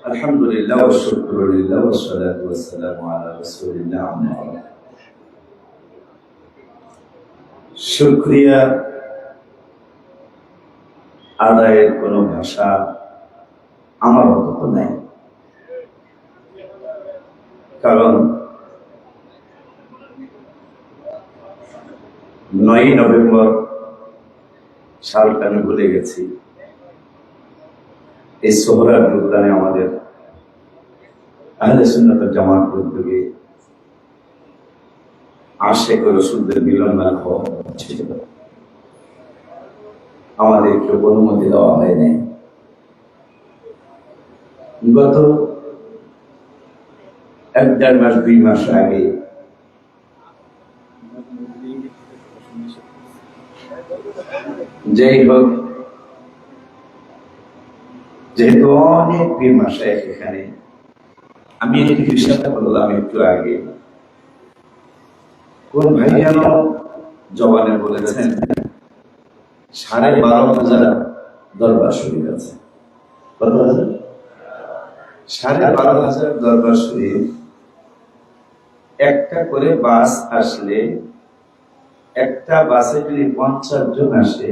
আলহামদুলিল্লাহ ওয়া শুকরুলিল্লাহ ওয়া সালাতু ওয়া সালামু আলা রাসূলিল্লাহ আম্মা বা'দ। শুকরিয়া আদায়ের কোনো ভাষা আমার অন্তত নাই, কারণ 9 নভেম্বর সালটা আমি ভুলে গেছি। এই সোহরার উদ্যানে আমাদের আহলে সুন্নাত ওয়াল জামাত উদ্যোগে আশিক রাসূলদের মিলন মেলা হচ্ছে, আমাদেরকে অনুমতি দেওয়া হয় নাই। গত 1-1.5 মাস 2 মাস আগে যাই হোক, যেহেতু অনেক পীর মাশায়েখ এখানে, আমি একটি হিসাবটা বললাম একটু আগে, কোন ভাই যেন জবানে বলেছেন 12,500 দরবার শরীফ আছে। কত হাজার? 12,500 দরবার শরীফ। একটা করে বাস আসলে, একটা বাসে যদি 50 জন আসে,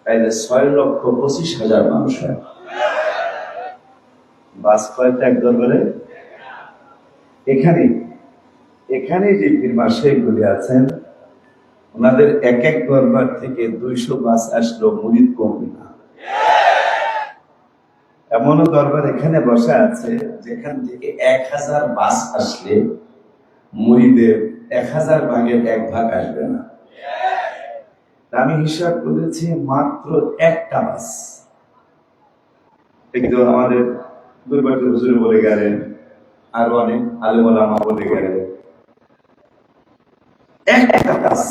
তাহলে 6,25,000 মানুষ হয়। বাস কয়টা এক দরবারে? এখানে যে পীর মাশায়েখ গুলি আছেন, ওনাদের এক এক দরবার থেকে 200 বাস আসলো, মুরিদ কমবে না। এমনও দরবার এখানে বসা আছে যেখান থেকে 1000 বাস আসলে মুরিদের 1000 ভাগের 1 ভাগ আসবে না। আমি হিসাব করেছি মাত্র একটা বাস। একদম আমাদের দুর্বাটি হুজুর বলে গেলেন, আর অনেক আলেম ওলামা বলে গেলেন, একটা বাস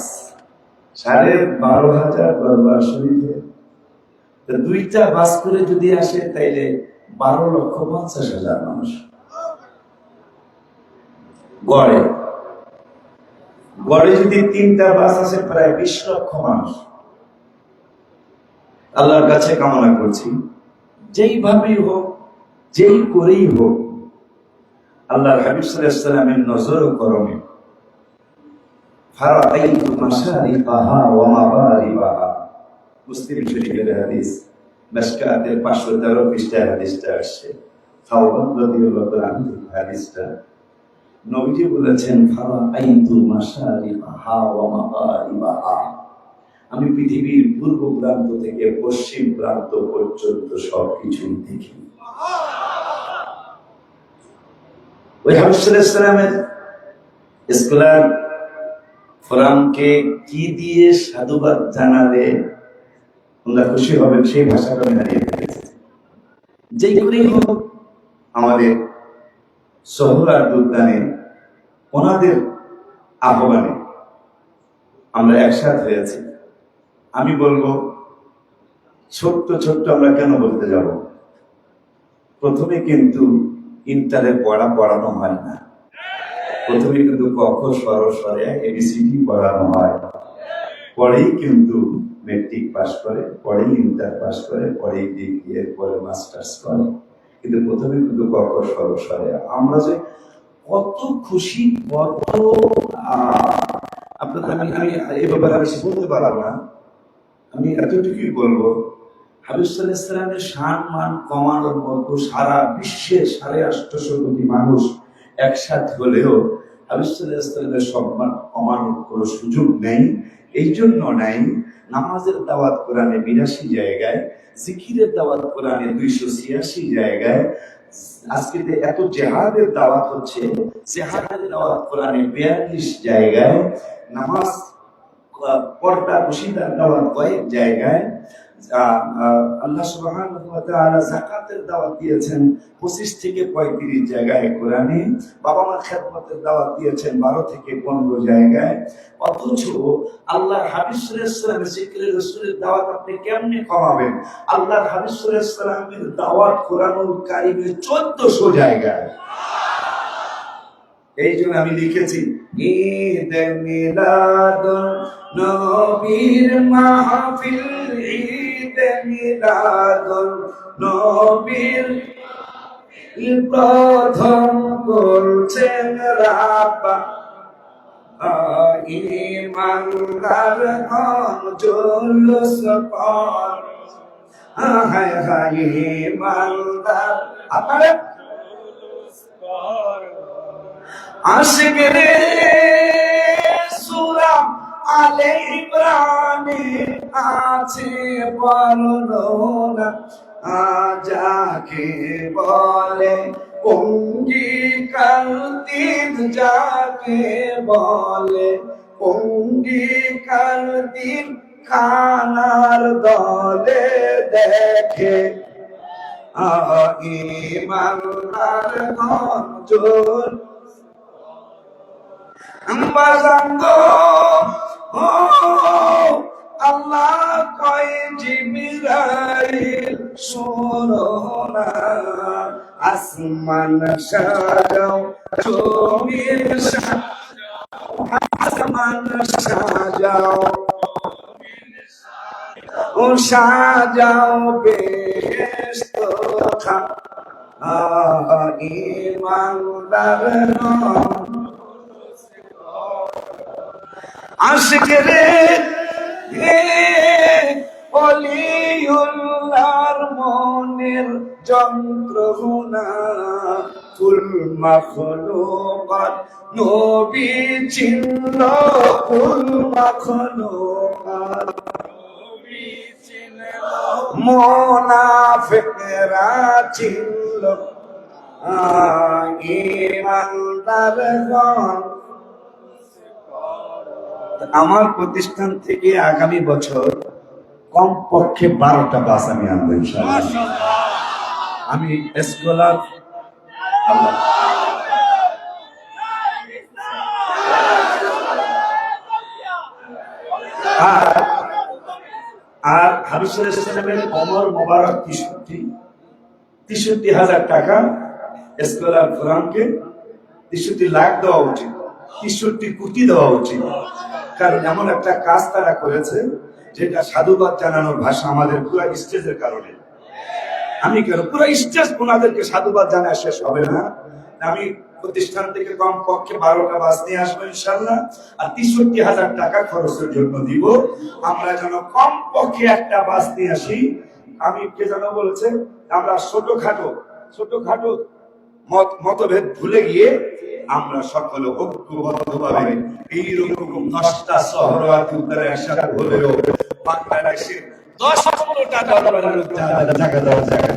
12,500 দরবার শরীফে 2টা বাস করে যদি আসে, তাইলে 12,50,000 মানুষ গড়ে। যদি 3টা বাস আসে, প্রায় 20 লক্ষ মানুষ। আল্লাহর কাছে কামনা করছি, যেইভাবেই হোক, যেই করেই হোক, আল্লাহর হাবিব সাল্লাল্লাহু আলাইহি ওয়াসাল্লামের নজর ও করমে ফারাআইতু মাশারিকাহা ওয়া মাগারিবাহা। মুসলিম শরীফের হাদিস, মিশকাতের 513 পৃষ্ঠায় হাদিসটা আসছে। সাওবান রাদিয়াল্লাহু তাআলা আনহু হাদিসটা, নবীজি বলেছেন, ফারাআইতু মাশারিকাহা ওয়া মাগারিবাহা, আমি পৃথিবীর পূর্ব প্রান্ত থেকে পশ্চিম প্রান্ত পর্যন্ত সবকিছু দেখি। ওই হাবিব সাল্লাল্লাহু আলাইহি ওয়াসাল্লামের স্কলার ফোরামকে কি দিয়ে সাধুবাদ জানালে ওনারা খুশি হবেন, সেই ভাষাটা আমি হারিয়ে ফেলেছি। যেই করেই হোক, আমাদের সোহরার উদ্যানে ওনাদের আহ্বানে আমরা একসাথ হয়েছি। আমি বলবো, ছোট্ট ছোট্ট আমরা কেন বলতে যাব? প্রথমে কিন্তু ইন্টারে পড়ানো হয় না। প্রথমে কিন্তু ক খ স্বর স্বরে এবিসিডি পড়ানো হয়, পরেই কিন্তু মেট্রিক পাস করে, পরেই ইন্টার পাস করে, পরেই ডিগ্রি, এরপরে মাস্টার্স করে। কিন্তু প্রথমে কিন্তু ক খ স্বর স্বরে। আমরা যে কত খুশি, কত আপনাদের আমি এই ব্যাপারে বেশি বলতে পারবো না। আমি এতটুকুই বলবো, হাবিব সাল্লাল্লাহু আলাইহি ওয়াসাল্লামের সম্মান কমানোর মতো সারা বিশ্বের 850 কোটি মানুষ একসাথে হলেও হাবিব সাল্লাল্লাহু আলাইহি ওয়াসাল্লামের সম্মান কমানোর কোনো সুযোগ নেই। এই জন্য নাই, নামাজের দাওয়াত কোরআনে 82 জায়গায়, জিকিরের দাওয়াত কোরআনে 286 জায়গায়, আজকে এত জিহাদের দাওয়াত হচ্ছে, জিহাদের দাওয়াত কোরআনে 42 জায়গায়, নামাজ পর্দা বসিদার দাওয়াত কয়েক জায়গায়, আল্লাহ সুবহানাহু ওয়া তাআলা যাকাতের দাওয়াত দিয়েছেন 25 থেকে 35 জায়গায় কোরআনে, বাবা মার খেদমতের দাওয়াত দিয়েছেন 12 থেকে 15 জায়গায়। অথচ আল্লাহর হাবিব সাল্লাল্লাহু আলাইহি ওয়াসাল্লামের জিকিরের রাসূলের দাওয়াত আপনি কেমনে কমাবেন? আল্লাহর হাবিব সাল্লাল্লাহু আলাইহি ওয়াসাল্লামের দাওয়াত কোরআনুল কারীমে 1400 জায়গায়। এই জন্য আমি লিখেছি, ঈদ মিলাদুন নবীর মাহফিল, ঈদ মিলাদুন নবীর প্রথম করছেন রাব্বা ইমানদার জুলুস পর হায় হায় ইমানদার আপনারা আশিক রে সূরা আলে ইমরানে আছে বর্ণনা যাকে বলে অঙ্গীকার দিন যাকে বলে অঙ্গীকার দিন খানার দলে দেখে ইমানদার গঞ্জুল বাজাঙ্গো ও আল্লাহ কয় জিবরাইল শোনো না আসমান সাজাও জমিন সাজাও আসমান সাজাও ও সাজাও বেহেশত ইমানদার আশিক রে অলিউল্লাহর মনের যন্ত্রণা ফুল মাখলুকাত নবী চিনল ফুল মাখলুকাত নবী চিনল মুনাফিকরা চিনল ইমানদারগণ। আমার প্রতিষ্ঠান থেকে আগামী বছর কমপক্ষে 12টা বাস আমি আনবো ইনশাআল্লাহ। আমি স্কলার আর হাবিবুল ইসলামের ওমর মোবারক 63,000 টাকা স্কলার ফ্রাঙ্কে 63 লাখ দেওয়া উচিত, 63 কোটি দেওয়া উচিত। কারণ এমন একটা কাজ তারা করেছে যেটা সাধুবাদ জানানোর ভাষা আমাদের পুরো স্টেজের কারণে। আমি কেন পুরো স্টেজ ওনাদেরকে সাধুবাদ জানায় শেষ হবে না। আমি প্রতিষ্ঠান থেকে কমপক্ষে 12টা বাস নিয়ে আসবো ইনশাল্লাহ, আর 63,000 টাকা খরচের জন্য দিব। আমরা যেন কমপক্ষে একটা বাস নিয়ে আসি। আমি কে যেন বলেছে আমরা ছোটখাটো মতভেদ ভুলে গিয়ে আমরা সকলে ঐক্যবদ্ধভাবে এইরকম 10টা শহর উত্তরে একসাথে হলেও বাংলাদেশের 10-15টা দরবারের জায়গা দেওয়া জায়গা